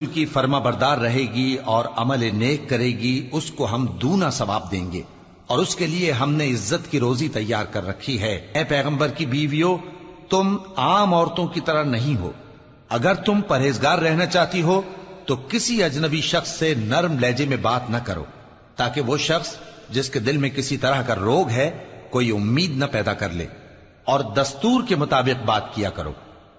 کی فرما بردار رہے گی اور عمل نیک کرے گی اس کو ہم دونا ثواب دیں گے، اور اس کے لیے ہم نے عزت کی روزی تیار کر رکھی ہے۔ اے پیغمبر کی بیویوں، تم عام عورتوں کی طرح نہیں ہو۔ اگر تم پرہیزگار رہنا چاہتی ہو تو کسی اجنبی شخص سے نرم لہجے میں بات نہ کرو، تاکہ وہ شخص جس کے دل میں کسی طرح کا روگ ہے کوئی امید نہ پیدا کر لے، اور دستور کے مطابق بات کیا کرو،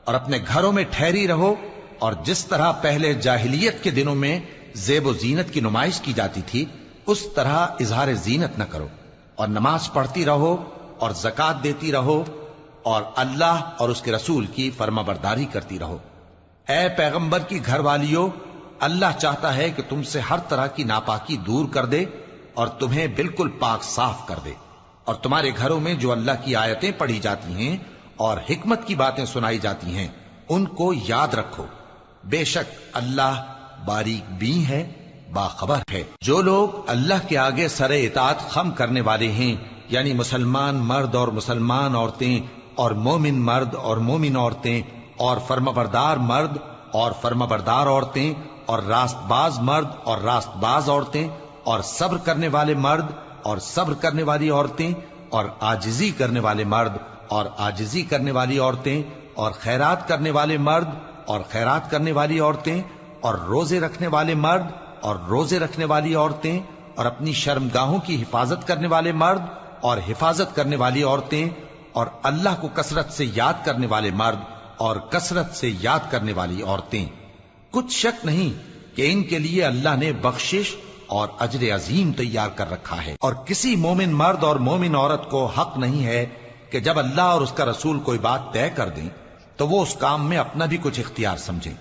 اور اپنے گھروں میں ٹھہری رہو، اور جس طرح پہلے جاہلیت کے دنوں میں زیب و زینت کی نمائش کی جاتی تھی اس طرح اظہار زینت نہ کرو، اور نماز پڑھتی رہو اور زکوٰۃ دیتی رہو، اور اللہ اور اس کے رسول کی فرما برداری کرتی رہو۔ اے پیغمبر کی گھر والیوں، اللہ چاہتا ہے کہ تم سے ہر طرح کی ناپاکی دور کر دے اور تمہیں بالکل پاک صاف کر دے، اور تمہارے گھروں میں جو اللہ کی آیتیں پڑھی جاتی ہیں اور حکمت کی باتیں سنائی جاتی ہیں ان کو یاد رکھو، بے شک اللہ باریک بین ہے، باخبر ہے۔ جو لوگ اللہ کے آگے سر اطاعت خم کرنے والے ہیں، یعنی مسلمان مرد اور مسلمان عورتیں، اور مومن مرد اور مومن عورتیں، اور فرمانبردار مرد اور فرمانبردار عورتیں، اور راست باز مرد اور راست باز عورتیں، اور صبر کرنے والے مرد اور صبر کرنے والی عورتیں، اور عاجزی کرنے والے مرد اور عاجزی کرنے والی عورتیں، اور خیرات کرنے والے مرد اور خیرات کرنے والی عورتیں، اور روزے رکھنے والے مرد اور روزے رکھنے والی عورتیں، اور اپنی شرمگاہوں کی حفاظت کرنے والے مرد اور حفاظت کرنے والی عورتیں، اور اللہ کو کثرت سے یاد کرنے والے مرد اور کثرت سے یاد کرنے والی عورتیں۔ کچھ شک نہیں کہ ان کے لیے اللہ نے بخشش اور اجر عظیم تیار کر رکھا ہے، اور کسی مومن مرد اور مومن عورت کو حق نہیں ہے کہ جب اللہ اور اس کا رسول کوئی بات طے کر دیں تو وہ اس کام میں اپنا بھی کچھ اختیار سمجھیں،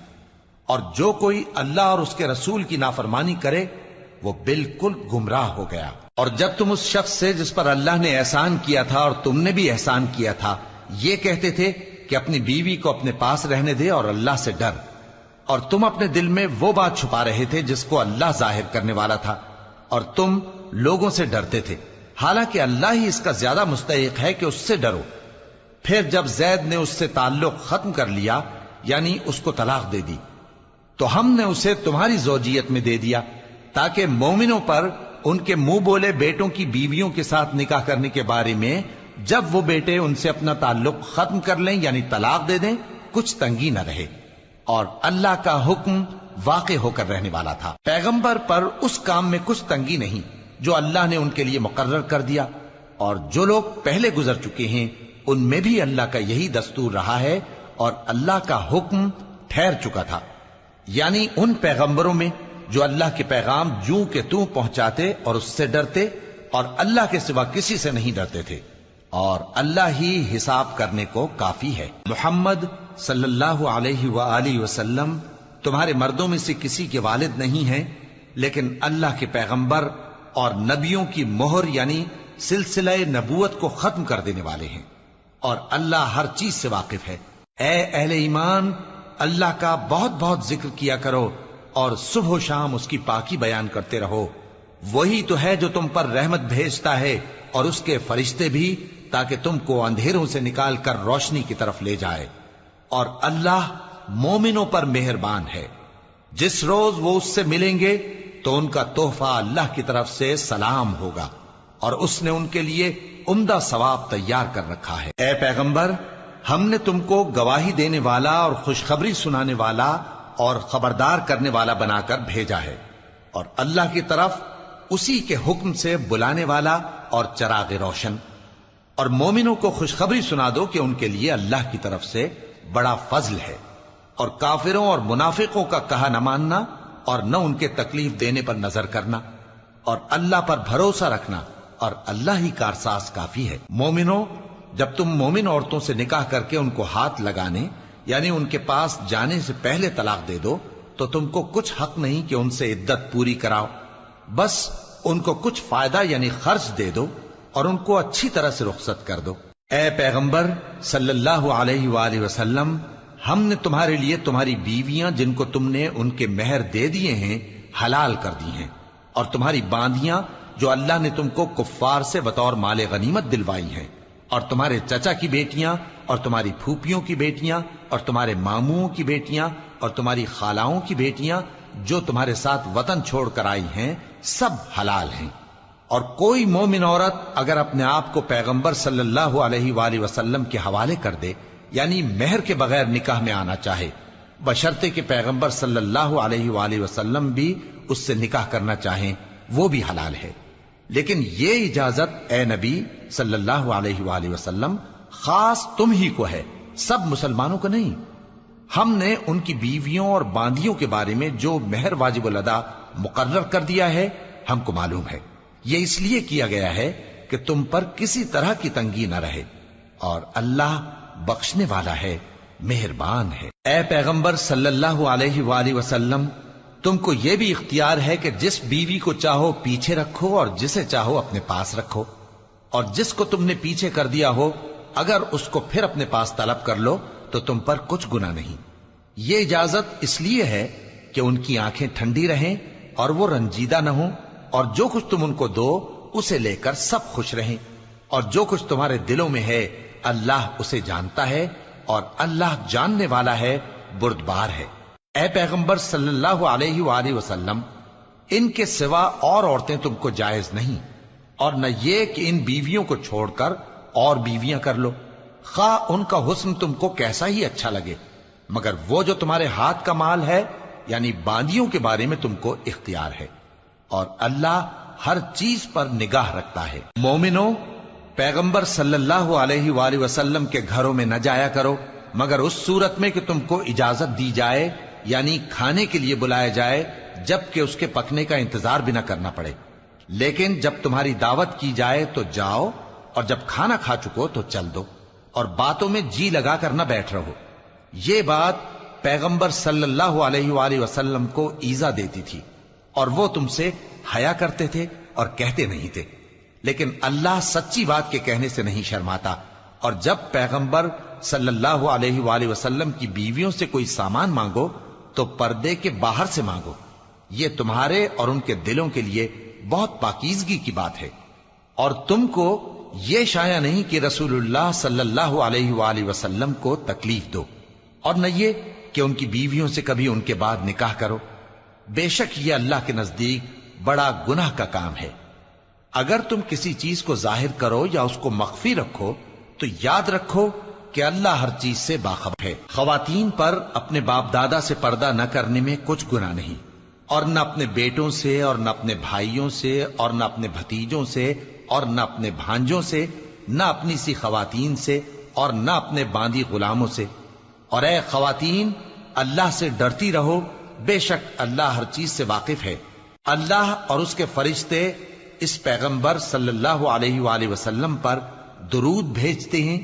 اور جو کوئی اللہ اور اس کے رسول کی نافرمانی کرے وہ بالکل گمراہ ہو گیا۔ اور جب تم اس شخص سے جس پر اللہ نے احسان کیا تھا اور تم نے بھی احسان کیا تھا یہ کہتے تھے کہ اپنی بیوی کو اپنے پاس رہنے دے اور اللہ سے ڈر، اور تم اپنے دل میں وہ بات چھپا رہے تھے جس کو اللہ ظاہر کرنے والا تھا، اور تم لوگوں سے ڈرتے تھے، حالانکہ اللہ ہی اس کا زیادہ مستحق ہے کہ اس سے ڈرو۔ پھر جب زید نے اس سے تعلق ختم کر لیا، یعنی اس کو طلاق دے دی، تو ہم نے اسے تمہاری زوجیت میں دے دیا تاکہ مومنوں پر ان کے منہ بولے بیٹوں کی بیویوں کے ساتھ نکاح کرنے کے بارے میں جب وہ بیٹے ان سے اپنا تعلق ختم کر لیں یعنی طلاق دے دیں کچھ تنگی نہ رہے، اور اللہ کا حکم واقع ہو کر رہنے والا تھا۔ پیغمبر پر اس کام میں کچھ تنگی نہیں جو اللہ نے ان کے لیے مقرر کر دیا، اور جو لوگ پہلے گزر چکے ہیں ان میں بھی اللہ کا یہی دستور رہا ہے، اور اللہ کا حکم ٹھہر چکا تھا، یعنی ان پیغمبروں میں جو اللہ کے پیغام جوں کہ توں پہنچاتے اور اس سے ڈرتے اور اللہ کے سوا کسی سے نہیں ڈرتے تھے، اور اللہ ہی حساب کرنے کو کافی ہے۔ محمد صلی اللہ علیہ وآلہ وسلم تمہارے مردوں میں سے کسی کے والد نہیں ہیں، لیکن اللہ کے پیغمبر اور نبیوں کی مہر یعنی سلسلہ نبوت کو ختم کر دینے والے ہیں، اور اللہ ہر چیز سے واقف ہے۔ اے اہل ایمان، اللہ کا بہت بہت ذکر کیا کرو اور صبح و شام اس کی پاکی بیان کرتے رہو، وہی تو ہے جو تم پر رحمت بھیجتا ہے اور اس کے فرشتے بھی، تاکہ تم کو اندھیروں سے نکال کر روشنی کی طرف لے جائے، اور اللہ مومنوں پر مہربان ہے۔ جس روز وہ اس سے ملیں گے تو ان کا تحفہ اللہ کی طرف سے سلام ہوگا، اور اس نے ان کے لیے عمدہ ثواب تیار کر رکھا ہے۔ اے پیغمبر، ہم نے تم کو گواہی دینے والا اور خوشخبری سنانے والا اور خبردار کرنے والا بنا کر بھیجا ہے، اور اللہ کی طرف اسی کے حکم سے بلانے والا اور چراغ روشن، اور مومنوں کو خوشخبری سنا دو کہ ان کے لیے اللہ کی طرف سے بڑا فضل ہے، اور کافروں اور منافقوں کا کہا نہ ماننا اور نہ ان کے تکلیف دینے پر نظر کرنا، اور اللہ پر بھروسہ رکھنا، اور اللہ ہی کارساز کافی ہے۔ مومنوں، جب تم مومن عورتوں سے نکاح کر کے ان کو ہاتھ لگانے یعنی ان کے پاس جانے سے پہلے طلاق دے دو تو تم کو کچھ حق نہیں کہ ان سے عدت پوری کراؤ، بس ان کو کچھ فائدہ یعنی خرچ دے دو اور ان کو اچھی طرح سے رخصت کر دو۔ اے پیغمبر صلی اللہ علیہ وآلہ وسلم، ہم نے تمہارے لیے تمہاری بیویاں جن کو تم نے ان کے مہر دے دیے ہیں حلال کر دی ہیں، اور تمہاری باندیاں جو اللہ نے تم کو کفار سے بطور مال غنیمت دلوائی ہیں، اور تمہارے چچا کی بیٹیاں اور تمہاری پھوپھیوں کی بیٹیاں اور تمہارے ماموں کی بیٹیاں اور تمہاری خالاؤں کی بیٹیاں جو تمہارے ساتھ وطن چھوڑ کر آئی ہیں سب حلال ہیں۔ اور کوئی مومن عورت اگر اپنے آپ کو پیغمبر صلی اللہ علیہ وآلہ وسلم کے حوالے کر دے، یعنی مہر کے بغیر نکاح میں آنا چاہے، بشرطے کہ پیغمبر صلی اللہ علیہ وآلہ وسلم بھی اس سے نکاح کرنا چاہیں، وہ بھی حلال ہے۔ لیکن یہ اجازت اے نبی صلی اللہ علیہ وآلہ وسلم خاص تم ہی کو ہے، سب مسلمانوں کو نہیں۔ ہم نے ان کی بیویوں اور باندیوں کے بارے میں جو مہر واجب الادا مقرر کر دیا ہے ہم کو معلوم ہے، یہ اس لیے کیا گیا ہے کہ تم پر کسی طرح کی تنگی نہ رہے، اور اللہ بخشنے والا ہے، مہربان ہے۔ اے پیغمبر صلی اللہ علیہ وآلہ وسلم، تم کو یہ بھی اختیار ہے کہ جس بیوی کو چاہو پیچھے رکھو اور جسے چاہو اپنے پاس رکھو، اور جس کو تم نے پیچھے کر دیا ہو اگر اس کو پھر اپنے پاس طلب کر لو تو تم پر کچھ گناہ نہیں۔ یہ اجازت اس لیے ہے کہ ان کی آنکھیں ٹھنڈی رہیں اور وہ رنجیدہ نہ ہوں، اور جو کچھ تم ان کو دو اسے لے کر سب خوش رہیں، اور جو کچھ تمہارے دلوں میں ہے اللہ اسے جانتا ہے، اور اللہ جاننے والا ہے، بردبار ہے۔ اے پیغمبر صلی اللہ علیہ وآلہ وسلم، ان کے سوا اور عورتیں تم کو جائز نہیں، اور نہ یہ کہ ان بیویوں کو چھوڑ کر اور بیویاں کر لو، خواہ ان کا حسن تم کو کیسا ہی اچھا لگے، مگر وہ جو تمہارے ہاتھ کا مال ہے یعنی باندیوں کے بارے میں تم کو اختیار ہے، اور اللہ ہر چیز پر نگاہ رکھتا ہے۔ مومنو، پیغمبر صلی اللہ علیہ وآلہ وسلم کے گھروں میں نہ جایا کرو مگر اس صورت میں کہ تم کو اجازت دی جائے، یعنی کھانے کے لیے بلایا جائے جبکہ اس کے پکنے کا انتظار بھی نہ کرنا پڑے۔ لیکن جب تمہاری دعوت کی جائے تو جاؤ، اور جب کھانا کھا چکو تو چل دو، اور باتوں میں جی لگا کر نہ بیٹھ رہو۔ یہ بات پیغمبر صلی اللہ علیہ وآلہ وسلم کو ایذا دیتی تھی، اور وہ تم سے حیا کرتے تھے اور کہتے نہیں تھے، لیکن اللہ سچی بات کے کہنے سے نہیں شرماتا، اور جب پیغمبر صلی اللہ علیہ وآلہ وسلم کی بیویوں سے کوئی سامان مانگو تو پردے کے باہر سے مانگو، یہ تمہارے اور ان کے دلوں کے لیے بہت پاکیزگی کی بات ہے۔ اور تم کو یہ شایع نہیں کہ رسول اللہ صلی اللہ علیہ وآلہ وسلم کو تکلیف دو، اور نہ یہ کہ ان کی بیویوں سے کبھی ان کے بعد نکاح کرو، بے شک یہ اللہ کے نزدیک بڑا گناہ کا کام ہے۔ اگر تم کسی چیز کو ظاہر کرو یا اس کو مخفی رکھو تو یاد رکھو کہ اللہ ہر چیز سے باخبر ہے۔ خواتین پر اپنے باپ دادا سے پردہ نہ کرنے میں کچھ گناہ نہیں، اور نہ اپنے بیٹوں سے اور نہ اپنے بھائیوں سے اور نہ اپنے بھتیجوں سے اور نہ اپنے بھانجوں سے، نہ اپنی سی خواتین سے اور نہ اپنے باندی غلاموں سے۔ اور اے خواتین، اللہ سے ڈرتی رہو، بے شک اللہ ہر چیز سے واقف ہے۔ اللہ اور اس کے فرشتے اس پیغمبر صلی اللہ علیہ وآلہ وسلم پر درود بھیجتے ہیں،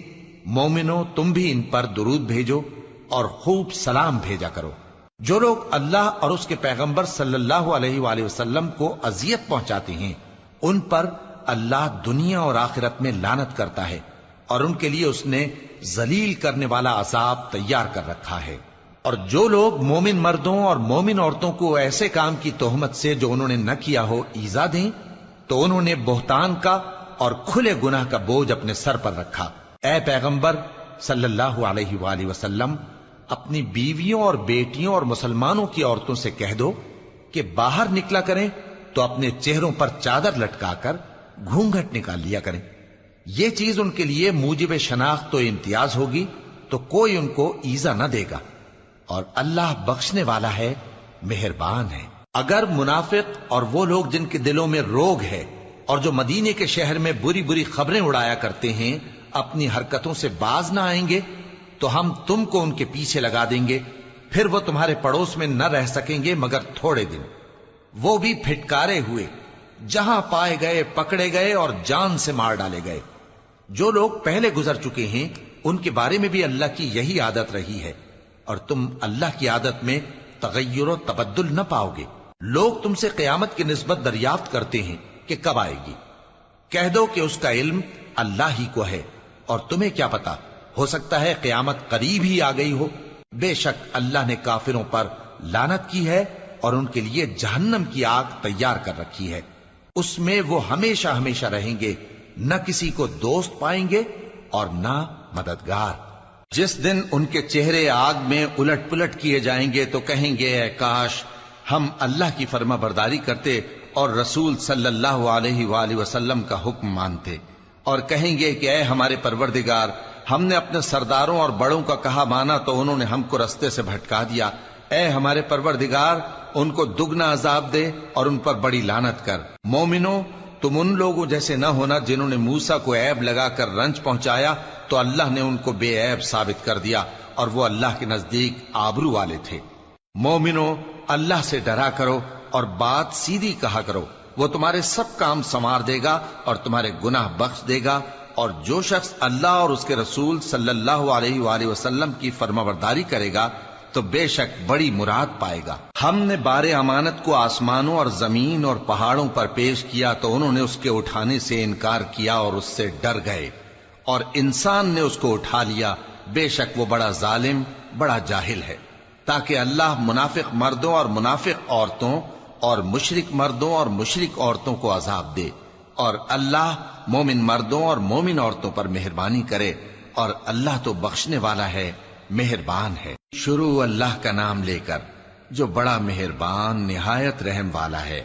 مومنو تم بھی ان پر درود بھیجو اور خوب سلام بھیجا کرو۔ جو لوگ اللہ اور اس کے پیغمبر صلی اللہ علیہ وآلہ وسلم کو اذیت پہنچاتے ہیں ان پر اللہ دنیا اور آخرت میں لعنت کرتا ہے، اور ان کے لیے اس نے ذلیل کرنے والا عذاب تیار کر رکھا ہے۔ اور جو لوگ مومن مردوں اور مومن عورتوں کو ایسے کام کی تہمت سے جو انہوں نے نہ کیا ہو ایذا دیں تو انہوں نے بہتان کا اور کھلے گناہ کا بوجھ اپنے سر پر رکھا۔ اے پیغمبر صلی اللہ علیہ وآلہ وسلم، اپنی بیویوں اور بیٹیوں اور مسلمانوں کی عورتوں سے کہہ دو کہ باہر نکلا کریں تو اپنے چہروں پر چادر لٹکا کر گھونگھٹ نکال لیا کریں، یہ چیز ان کے لیے موجب شناخت و امتیاز ہوگی تو کوئی ان کو ایذا نہ دے گا، اور اللہ بخشنے والا ہے، مہربان ہے۔ اگر منافق اور وہ لوگ جن کے دلوں میں روگ ہے اور جو مدینے کے شہر میں بری بری خبریں اڑایا کرتے ہیں اپنی حرکتوں سے باز نہ آئیں گے تو ہم تم کو ان کے پیچھے لگا دیں گے، پھر وہ تمہارے پڑوس میں نہ رہ سکیں گے مگر تھوڑے دن، وہ بھی پھٹکارے ہوئے، جہاں پائے گئے پکڑے گئے اور جان سے مار ڈالے گئے۔ جو لوگ پہلے گزر چکے ہیں ان کے بارے میں بھی اللہ کی یہی عادت رہی ہے، اور تم اللہ کی عادت میں تغیر و تبدل نہ پاؤ گے۔ لوگ تم سے قیامت کی نسبت دریافت کرتے ہیں کہ کب آئے گی، کہہ دو کہ اس کا علم اللہ ہی کو ہے، اور تمہیں کیا پتا، ہو سکتا ہے قیامت قریب ہی آ گئی ہو۔ بے شک اللہ نے کافروں پر لعنت کی ہے اور ان کے لیے جہنم کی آگ تیار کر رکھی ہے، اس میں وہ ہمیشہ ہمیشہ رہیں گے، نہ کسی کو دوست پائیں گے اور نہ مددگار۔ جس دن ان کے چہرے آگ میں الٹ پلٹ کیے جائیں گے تو کہیں گے اے کاش ہم اللہ کی فرما برداری کرتے اور رسول صلی اللہ علیہ وآلہ وسلم کا حکم مانتے، اور کہیں گے کہ اے ہمارے پروردگار، ہم نے اپنے سرداروں اور بڑوں کا کہا مانا تو انہوں نے ہم کو رستے سے بھٹکا دیا۔ اے ہمارے پروردگار، ان کو دگنا عذاب دے اور ان پر بڑی لعنت کر۔ مومنو، تم ان لوگوں جیسے نہ ہونا جنہوں نے موسیٰ کو عیب لگا کر رنج پہنچایا تو اللہ نے ان کو بے عیب ثابت کر دیا اور وہ اللہ کے نزدیک آبرو والے تھے۔ مومنو، اللہ سے ڈرا کرو اور بات سیدھی کہا کرو، وہ تمہارے سب کام سنوار دے گا اور تمہارے گناہ بخش دے گا، اور جو شخص اللہ اور اس کے رسول صلی اللہ علیہ وآلہ وسلم کی فرمانبرداری کرے گا تو بے شک بڑی مراد پائے گا۔ ہم نے بار امانت کو آسمانوں اور زمین اور پہاڑوں پر پیش کیا تو انہوں نے اس کے اٹھانے سے انکار کیا اور اس سے ڈر گئے، اور انسان نے اس کو اٹھا لیا، بے شک وہ بڑا ظالم، بڑا جاہل ہے۔ تاکہ اللہ منافق مردوں اور منافق عورتوں اور مشرک مردوں اور مشرک عورتوں کو عذاب دے، اور اللہ مومن مردوں اور مومن عورتوں پر مہربانی کرے، اور اللہ تو بخشنے والا ہے، مہربان ہے۔ شروع اللہ کا نام لے کر جو بڑا مہربان نہایت رحم والا ہے۔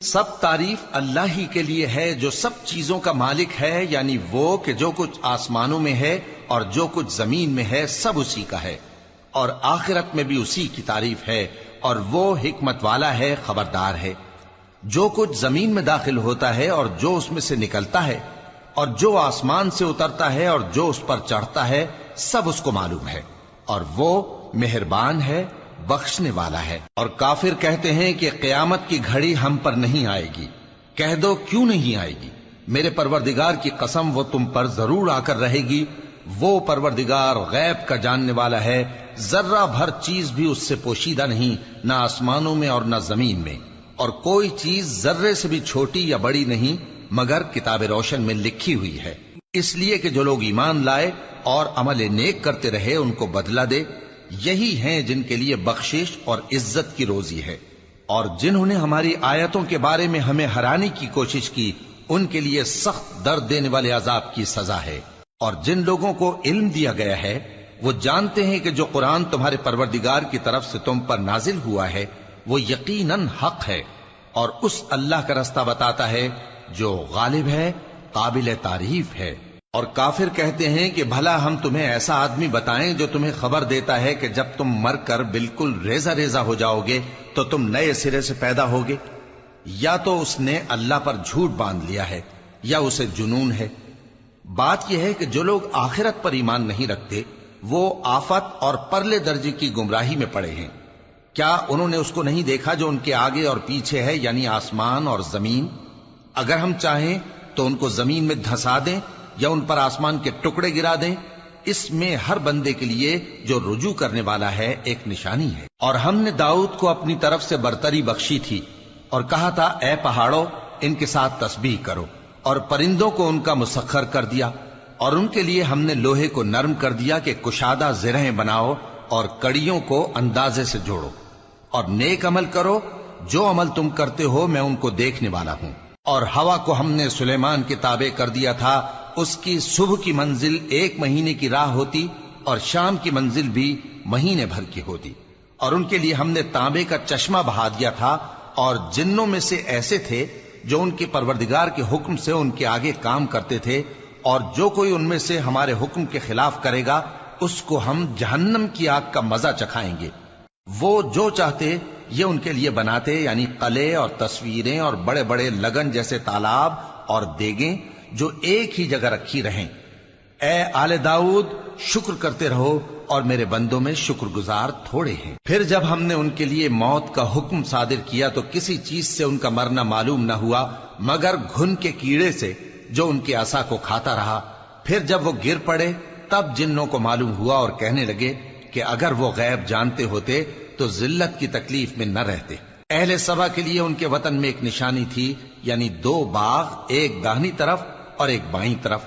سب تعریف اللہ ہی کے لیے ہے جو سب چیزوں کا مالک ہے، یعنی وہ کہ جو کچھ آسمانوں میں ہے اور جو کچھ زمین میں ہے سب اسی کا ہے، اور آخرت میں بھی اسی کی تعریف ہے، اور وہ حکمت والا ہے، خبردار ہے۔ جو کچھ زمین میں داخل ہوتا ہے اور جو اس میں سے نکلتا ہے اور جو آسمان سے اترتا ہے اور جو اس پر چڑھتا ہے سب اس کو معلوم ہے، اور وہ مہربان ہے، بخشنے والا ہے۔ اور کافر کہتے ہیں کہ قیامت کی گھڑی ہم پر نہیں آئے گی۔ کہہ دو کیوں نہیں آئے گی؟ میرے پروردگار کی قسم وہ تم پر ضرور آ کر رہے گی۔ وہ پروردگار غیب کا جاننے والا ہے، ذرہ بھر چیز بھی اس سے پوشیدہ نہیں، نہ آسمانوں میں اور نہ زمین میں، اور کوئی چیز ذرے سے بھی چھوٹی یا بڑی نہیں مگر کتاب روشن میں لکھی ہوئی ہے، اس لیے کہ جو لوگ ایمان لائے اور عمل نیک کرتے رہے ان کو بدلہ دے۔ یہی ہیں جن کے لیے بخشش اور عزت کی روزی ہے، اور جنہوں نے ہماری آیتوں کے بارے میں ہمیں ہرانے کی کوشش کی ان کے لیے سخت درد دینے والے عذاب کی سزا ہے۔ اور جن لوگوں کو علم دیا گیا ہے وہ جانتے ہیں کہ جو قرآن تمہارے پروردگار کی طرف سے تم پر نازل ہوا ہے وہ یقیناً حق ہے، اور اس اللہ کا رستہ بتاتا ہے جو غالب ہے، قابل تعریف ہے۔ اور کافر کہتے ہیں کہ بھلا ہم تمہیں ایسا آدمی بتائیں جو تمہیں خبر دیتا ہے کہ جب تم مر کر بالکل ریزہ ریزہ ہو جاؤ گے تو تم نئے سرے سے پیدا ہوگے؟ یا تو اس نے اللہ پر جھوٹ باندھ لیا ہے یا اسے جنون ہے۔ بات یہ ہے کہ جو لوگ آخرت پر ایمان نہیں رکھتے وہ آفت اور پرلے درجے کی گمراہی میں پڑے ہیں۔ کیا انہوں نے اس کو نہیں دیکھا جو ان کے آگے اور پیچھے ہے، یعنی آسمان اور زمین؟ اگر ہم چاہیں تو ان کو زمین میں دھسا دیں یا ان پر آسمان کے ٹکڑے گرا دیں، اس میں ہر بندے کے لیے جو رجوع کرنے والا ہے ایک نشانی ہے۔ اور ہم نے داؤد کو اپنی طرف سے برتری بخشی تھی اور کہا تھا اے پہاڑوں ان کے ساتھ تسبیح کرو، اور پرندوں کو ان کا مسخر کر دیا، اور ان کے لیے ہم نے لوہے کو نرم کر دیا کہ کشادہ زرہیں بناؤ اور کڑیوں کو اندازے سے جوڑو، اور نیک عمل کرو، جو عمل تم کرتے ہو میں ان کو دیکھنے والا ہوں۔ اور ہوا کو ہم نے سلیمان کے تابع کر دیا تھا، اس کی صبح کی منزل 1 مہینے کی راہ ہوتی اور شام کی منزل بھی مہینے بھر کی ہوتی، اور ان کے لیے ہم نے تانبے کا چشمہ بہا دیا تھا، اور جنوں میں سے ایسے تھے جو ان کے پروردگار کے حکم سے ان کے آگے کام کرتے تھے، اور جو کوئی ان میں سے ہمارے حکم کے خلاف کرے گا اس کو ہم جہنم کی آگ کا مزہ چکھائیں گے۔ وہ جو چاہتے یہ ان کے لیے بناتے، یعنی قلعے اور تصویریں اور بڑے بڑے لگن جیسے تالاب اور دیگیں جو ایک ہی جگہ رکھی رہیں۔ اے آل داؤد، شکر کرتے رہو اور میرے بندوں میں شکر گزار تھوڑے ہیں۔ پھر جب ہم نے ان کے لیے موت کا حکم صادر کیا تو کسی چیز سے ان کا مرنا معلوم نہ ہوا مگر گھن کے کیڑے سے جو ان کے عصا کو کھاتا رہا۔ پھر جب وہ گر پڑے تب جنوں کو معلوم ہوا اور کہنے لگے کہ اگر وہ غیب جانتے ہوتے تو ذلت کی تکلیف میں نہ رہتے۔ اہل سبا کے لیے ان کے وطن میں ایک نشانی تھی، یعنی 2 باغ، ایک داہنی طرف اور ایک بائیں طرف۔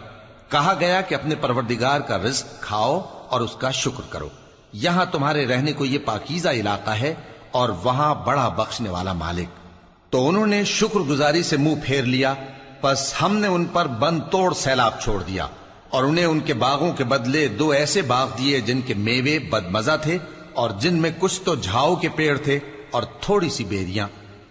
کہا گیا کہ اپنے پروردگار کا رزق کھاؤ اور اس کا شکر کرو، یہاں تمہارے رہنے کو یہ پاکیزہ علاقہ ہے اور وہاں بڑا بخشنے والا مالک۔ تو انہوں نے شکر گزاری سے منہ پھیر لیا، پس ہم نے ان پر بند توڑ سیلاب چھوڑ دیا، اور انہیں ان کے باغوں کے بدلے 2 ایسے باغ دیے جن کے میوے بدمزہ تھے اور جن میں کچھ تو جھاؤ کے پیڑ تھے اور تھوڑی سی بیریاں۔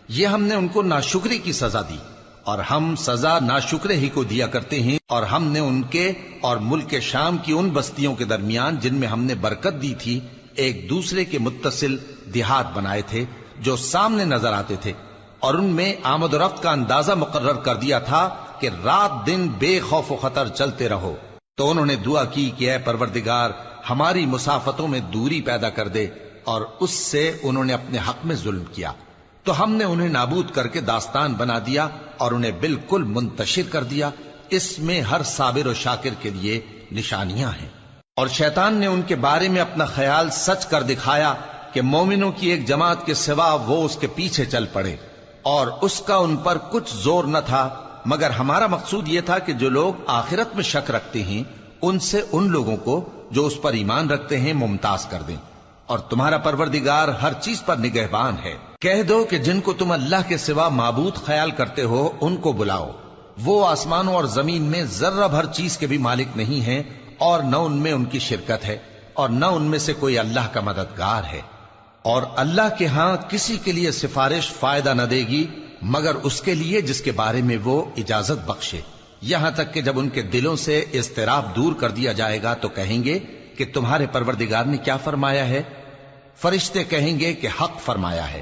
یہ ہم نے ان کو ناشکری کی سزا دی، اور ہم سزا ناشکرے ہی کو دیا کرتے ہیں۔ اور ہم نے ان کے اور ملک شام کی ان بستیوں کے درمیان جن میں ہم نے برکت دی تھی ایک دوسرے کے متصل دیہات بنائے تھے جو سامنے نظر آتے تھے، اور ان میں آمد و رفت کا اندازہ مقرر کر دیا تھا کہ رات دن بے خوف و خطر چلتے رہو۔ تو انہوں نے دعا کی کہ اے پروردگار ہماری مسافتوں میں دوری پیدا کر دے، اور اس سے انہوں نے اپنے حق میں ظلم کیا، تو ہم نے انہیں نابود کر کے داستان بنا دیا اور انہیں بالکل منتشر کر دیا۔ اس میں ہر صابر و شاکر کے لیے نشانیاں ہیں۔ اور شیطان نے ان کے بارے میں اپنا خیال سچ کر دکھایا کہ مومنوں کی ایک جماعت کے سوا وہ اس کے پیچھے چل پڑے، اور اس کا ان پر کچھ زور نہ تھا، مگر ہمارا مقصود یہ تھا کہ جو لوگ آخرت میں شک رکھتے ہیں ان سے ان لوگوں کو جو اس پر ایمان رکھتے ہیں ممتاز کر دیں، اور تمہارا پروردگار ہر چیز پر نگہبان ہے۔ کہہ دو کہ جن کو تم اللہ کے سوا معبود خیال کرتے ہو ان کو بلاؤ، وہ آسمانوں اور زمین میں ذرہ بھر چیز کے بھی مالک نہیں ہیں، اور نہ ان میں ان کی شرکت ہے، اور نہ ان میں سے کوئی اللہ کا مددگار ہے، اور اللہ کے ہاں کسی کے لیے سفارش فائدہ نہ دے گی مگر اس کے لیے جس کے بارے میں وہ اجازت بخشے، یہاں تک کہ جب ان کے دلوں سے اضطراب دور کر دیا جائے گا تو کہیں گے کہ تمہارے پروردگار نے کیا فرمایا ہے؟ فرشتے کہیں گے کہ حق فرمایا ہے،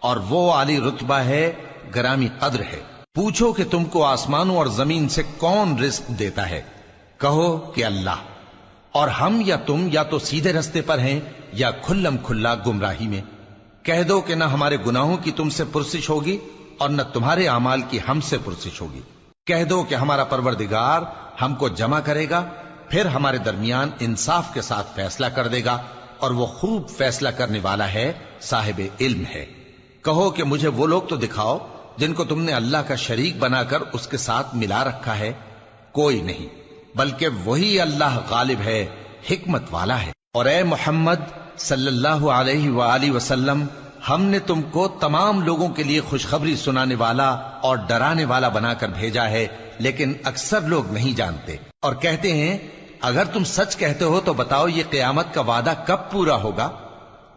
اور وہ عالی رتبہ ہے، گرامی قدر ہے۔ پوچھو کہ تم کو آسمانوں اور زمین سے کون رزق دیتا ہے؟ کہو کہ اللہ، اور ہم یا تم یا تو سیدھے رستے پر ہیں یا کھلم کھلا گمراہی میں۔ کہہ دو کہ نہ ہمارے گناہوں کی تم سے پرسش ہوگی اور نہ تمہارے اعمال کی ہم سے پرسش ہوگی۔ کہہ دو کہ ہمارا پروردگار ہم کو جمع کرے گا، پھر ہمارے درمیان انصاف کے ساتھ فیصلہ کر دے گا، اور وہ خوب فیصلہ کرنے والا ہے، صاحب علم ہے۔ کہو کہ مجھے وہ لوگ تو دکھاؤ جن کو تم نے اللہ کا شریک بنا کر اس کے ساتھ ملا رکھا ہے۔ کوئی نہیں، بلکہ وہی اللہ غالب ہے، حکمت والا ہے۔ اور اے محمد صلی اللہ علیہ وآلہ وسلم، ہم نے تم کو تمام لوگوں کے لیے خوشخبری سنانے والا اور ڈرانے والا بنا کر بھیجا ہے، لیکن اکثر لوگ نہیں جانتے، اور کہتے ہیں اگر تم سچ کہتے ہو تو بتاؤ یہ قیامت کا وعدہ کب پورا ہوگا؟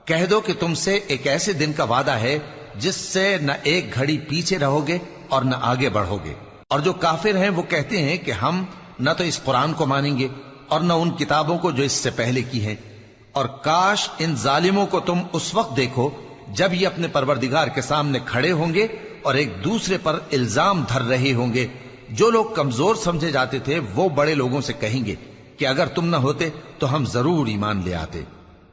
کہہ دو کہ تم سے ایک ایسے دن کا وعدہ ہے جس سے نہ ایک گھڑی پیچھے رہو گے اور نہ آگے بڑھو گے۔ اور جو کافر ہیں وہ کہتے ہیں کہ ہم نہ تو اس قرآن کو مانیں گے اور نہ ان کتابوں کو جو اس سے پہلے کی ہیں، اور کاش ان ظالموں کو تم اس وقت دیکھو جب یہ اپنے پروردگار کے سامنے کھڑے ہوں گے اور ایک دوسرے پر الزام دھر رہے ہوں گے۔ جو لوگ کمزور سمجھے جاتے تھے وہ بڑے لوگوں سے کہیں گے کہ اگر تم نہ ہوتے تو ہم ضرور ایمان لے آتے۔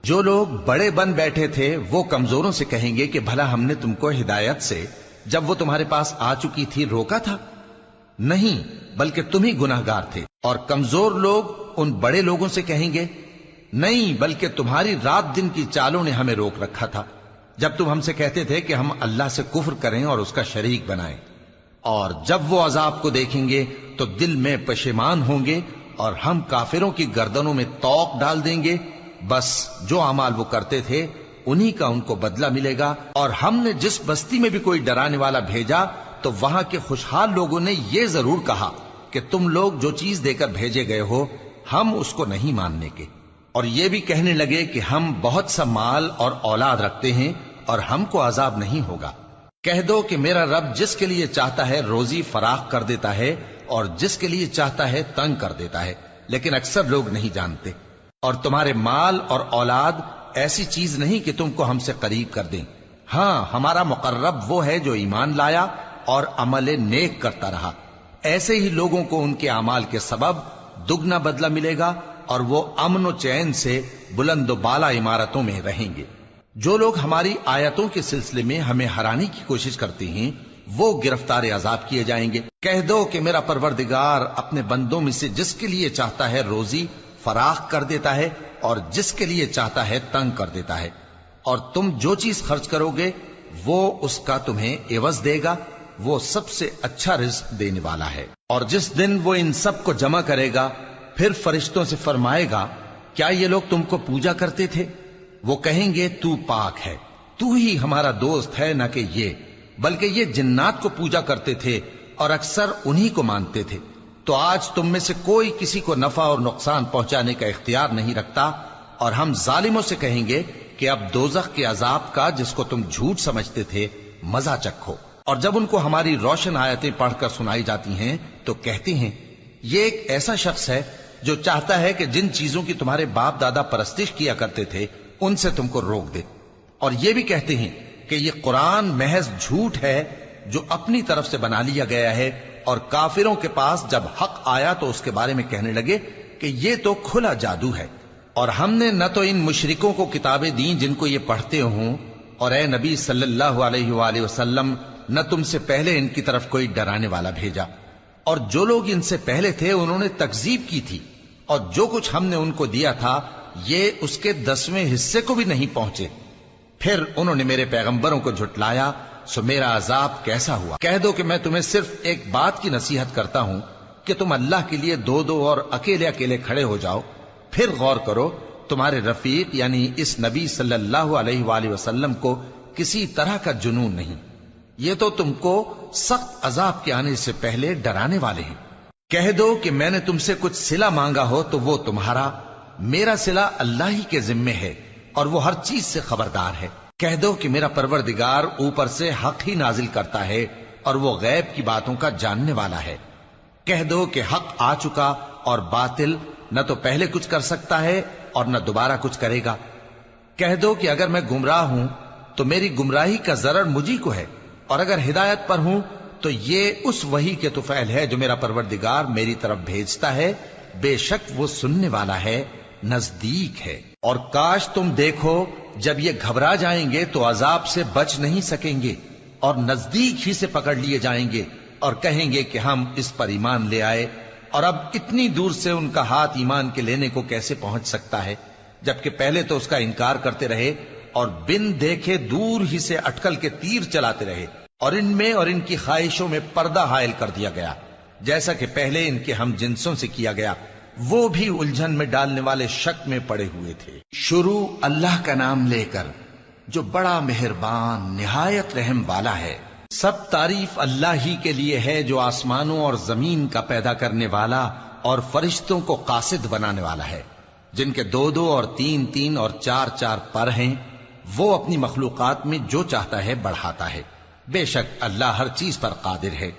جو لوگ بڑے بن بیٹھے تھے وہ کمزوروں سے کہیں گے کہ بھلا ہم نے تم کو ہدایت سے جب وہ تمہارے پاس آ چکی تھی روکا تھا؟ نہیں، بلکہ تم ہی گناہگار تھے۔ اور کمزور لوگ ان بڑے لوگوں سے کہیں گے نہیں، بلکہ تمہاری رات دن کی چالوں نے ہمیں روک رکھا تھا جب تم ہم سے کہتے تھے کہ ہم اللہ سے کفر کریں اور اس کا شریک بنائیں۔ اور جب وہ عذاب کو دیکھیں گے تو دل میں پشیمان ہوں گے، اور ہم کافروں کی گردنوں میں توق ڈال دیں گے، بس جو اعمال وہ کرتے تھے انہی کا ان کو بدلہ ملے گا۔ اور ہم نے جس بستی میں بھی کوئی ڈرانے والا بھیجا تو وہاں کے خوشحال لوگوں نے یہ ضرور کہا کہ تم لوگ جو چیز دے کر بھیجے گئے ہو ہم اس کو نہیں ماننے کے، اور یہ بھی کہنے لگے کہ ہم بہت سا مال اور اولاد رکھتے ہیں اور ہم کو عذاب نہیں ہوگا۔ کہہ دو کہ میرا رب جس کے لیے چاہتا ہے روزی فراخ کر دیتا ہے اور جس کے لیے چاہتا ہے تنگ کر دیتا ہے، لیکن اکثر لوگ نہیں جانتے۔ اور تمہارے مال اور اولاد ایسی چیز نہیں کہ تم کو ہم سے قریب کر دیں، ہاں ہمارا مقرب وہ ہے جو ایمان لایا اور عمل نیک کرتا رہا۔ ایسے ہی لوگوں کو ان کے اعمال کے سبب دگنا بدلہ ملے گا، اور وہ امن و چین سے بلند و بالا عمارتوں میں رہیں گے۔ جو لوگ ہماری آیتوں کے سلسلے میں ہمیں ہرانے کی کوشش کرتے ہیں وہ گرفتار عذاب کیے جائیں گے۔ کہہ دو کہ میرا پروردگار اپنے بندوں میں سے جس کے لیے چاہتا ہے روزی فراخ کر دیتا ہے اور جس کے لیے چاہتا ہے تنگ کر دیتا ہے، اور تم جو چیز خرچ کرو گے وہ اس کا تمہیں عوض دے گا، وہ سب سے اچھا رزق دینے والا ہے۔ اور جس دن وہ ان سب کو جمع کرے گا پھر فرشتوں سے فرمائے گا کیا یہ لوگ تم کو پوجا کرتے تھے؟ وہ کہیں گے تو پاک ہے، تو ہی ہمارا دوست ہے، نہ کہ یہ، بلکہ یہ جنات کو پوجا کرتے تھے اور اکثر انہی کو مانتے تھے۔ تو آج تم میں سے کوئی کسی کو نفع اور نقصان پہنچانے کا اختیار نہیں رکھتا، اور ہم ظالموں سے کہیں گے کہ اب دوزخ کے عذاب کا، جس کو تم جھوٹ سمجھتے تھے، مزہ چکھو۔ اور جب ان کو ہماری روشن آیتیں پڑھ کر سنائی جاتی ہیں تو کہتے ہیں یہ ایک ایسا شخص ہے جو چاہتا ہے کہ جن چیزوں کی تمہارے باپ دادا پرستش کیا کرتے تھے ان سے تم کو روک دے، اور یہ بھی کہتے ہیں کہ یہ قرآن محض جھوٹ ہے جو اپنی طرف سے بنا لیا گیا ہے، اور کافروں کے پاس جب حق آیا تو اس کے بارے میں کہنے لگے کہ یہ تو کھلا جادو ہے۔ اور ہم نے نہ تو ان مشرکوں کو کتابیں دیں جن کو یہ پڑھتے ہوں، اور اے نبی صلی اللہ علیہ وآلہ وسلم نہ تم سے پہلے ان کی طرف کوئی ڈرانے والا بھیجا، اور جو لوگ ان سے پہلے تھے انہوں نے تکذیب کی تھی، اور جو کچھ ہم نے ان کو دیا تھا یہ اس کے 10ویں حصے کو بھی نہیں پہنچے۔ پھر انہوں نے میرے پیغمبروں کو جھٹلایا، سو میرا عذاب کیسا ہوا۔ کہہ دو کہ میں تمہیں صرف ایک بات کی نصیحت کرتا ہوں کہ تم اللہ کے لیے دو دو اور اکیلے اکیلے کھڑے ہو جاؤ، پھر غور کرو تمہارے رفیق یعنی اس نبی صلی اللہ علیہ وآلہ وسلم کو کسی طرح کا جنون نہیں، یہ تو تم کو سخت عذاب کے آنے سے پہلے ڈرانے والے ہیں۔ کہہ دو کہ میں نے تم سے کچھ صلہ مانگا ہو تو وہ تمہارا، میرا صلہ اللہ ہی کے ذمے ہے، اور وہ ہر چیز سے خبردار ہے۔ کہہ دو کہ میرا پروردگار اوپر سے حق ہی نازل کرتا ہے، اور وہ غیب کی باتوں کا جاننے والا ہے۔ کہہ دو کہ حق آ چکا، اور باطل نہ تو پہلے کچھ کر سکتا ہے اور نہ دوبارہ کچھ کرے گا۔ کہہ دو کہ اگر میں گمراہ ہوں تو میری گمراہی کا ضرر مجھی کو ہے، اور اگر ہدایت پر ہوں تو یہ اس وحی کے طفیل ہے جو میرا پروردگار میری طرف بھیجتا ہے، بے شک وہ سننے والا ہے، نزدیک ہے۔ اور کاش تم دیکھو جب یہ گھبرا جائیں گے تو عذاب سے بچ نہیں سکیں گے، اور نزدیک ہی سے پکڑ لیے جائیں گے، اور کہیں گے کہ ہم اس پر ایمان لے آئے، اور اب اتنی دور سے ان کا ہاتھ ایمان کے لینے کو کیسے پہنچ سکتا ہے، جبکہ پہلے تو اس کا انکار کرتے رہے اور بن دیکھے دور ہی سے اٹکل کے تیر چلاتے رہے، اور ان میں اور ان کی خواہشوں میں پردہ حائل کر دیا گیا، جیسا کہ پہلے ان کے ہم جنسوں سے کیا گیا، وہ بھی الجھن میں ڈالنے والے شک میں پڑے ہوئے تھے۔ شروع اللہ کا نام لے کر جو بڑا مہربان نہایت رحم والا ہے۔ سب تعریف اللہ ہی کے لیے ہے جو آسمانوں اور زمین کا پیدا کرنے والا اور فرشتوں کو قاصد بنانے والا ہے، جن کے 2 اور 3 اور 4 پر ہیں، وہ اپنی مخلوقات میں جو چاہتا ہے بڑھاتا ہے، بے شک اللہ ہر چیز پر قادر ہے۔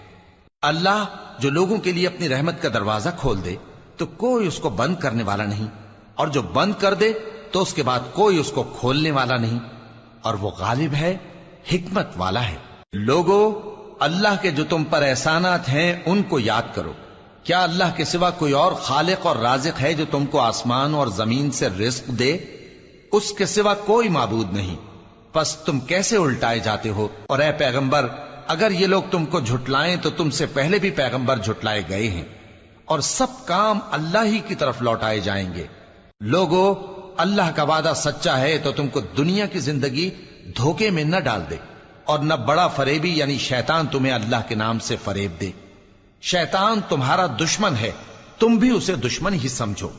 اللہ جو لوگوں کے لیے اپنی رحمت کا دروازہ کھول دے تو کوئی اس کو بند کرنے والا نہیں، اور جو بند کر دے تو اس کے بعد کوئی اس کو کھولنے والا نہیں، اور وہ غالب ہے، حکمت والا ہے۔ لوگو، اللہ کے جو تم پر احسانات ہیں ان کو یاد کرو۔ کیا اللہ کے سوا کوئی اور خالق اور رازق ہے جو تم کو آسمان اور زمین سے رزق دے؟ اس کے سوا کوئی معبود نہیں، پس تم کیسے الٹائے جاتے ہو؟ اور اے پیغمبر، اگر یہ لوگ تم کو جھٹلائیں تو تم سے پہلے بھی پیغمبر جھٹلائے گئے ہیں، اور سب کام اللہ ہی کی طرف لوٹائے جائیں گے۔ لوگو، اللہ کا وعدہ سچا ہے تو تم کو دنیا کی زندگی دھوکے میں نہ ڈال دے، اور نہ بڑا فریبی یعنی شیطان تمہیں اللہ کے نام سے فریب دے۔ شیطان تمہارا دشمن ہے، تم بھی اسے دشمن ہی سمجھو۔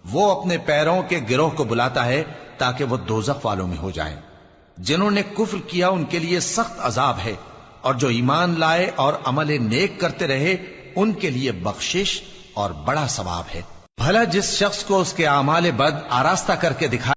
وہ اپنے پیروں کے گروہ کو بلاتا ہے تاکہ وہ دوزخ والوں میں ہو جائیں۔ جنہوں نے کفر کیا ان کے لیے سخت عذاب ہے، اور جو ایمان لائے اور عمل نیک کرتے رہے ان کے لیے بخشش اور بڑا ثواب ہے۔ بھلا جس شخص کو اس کے اعمال بد آراستہ کر کے دکھائے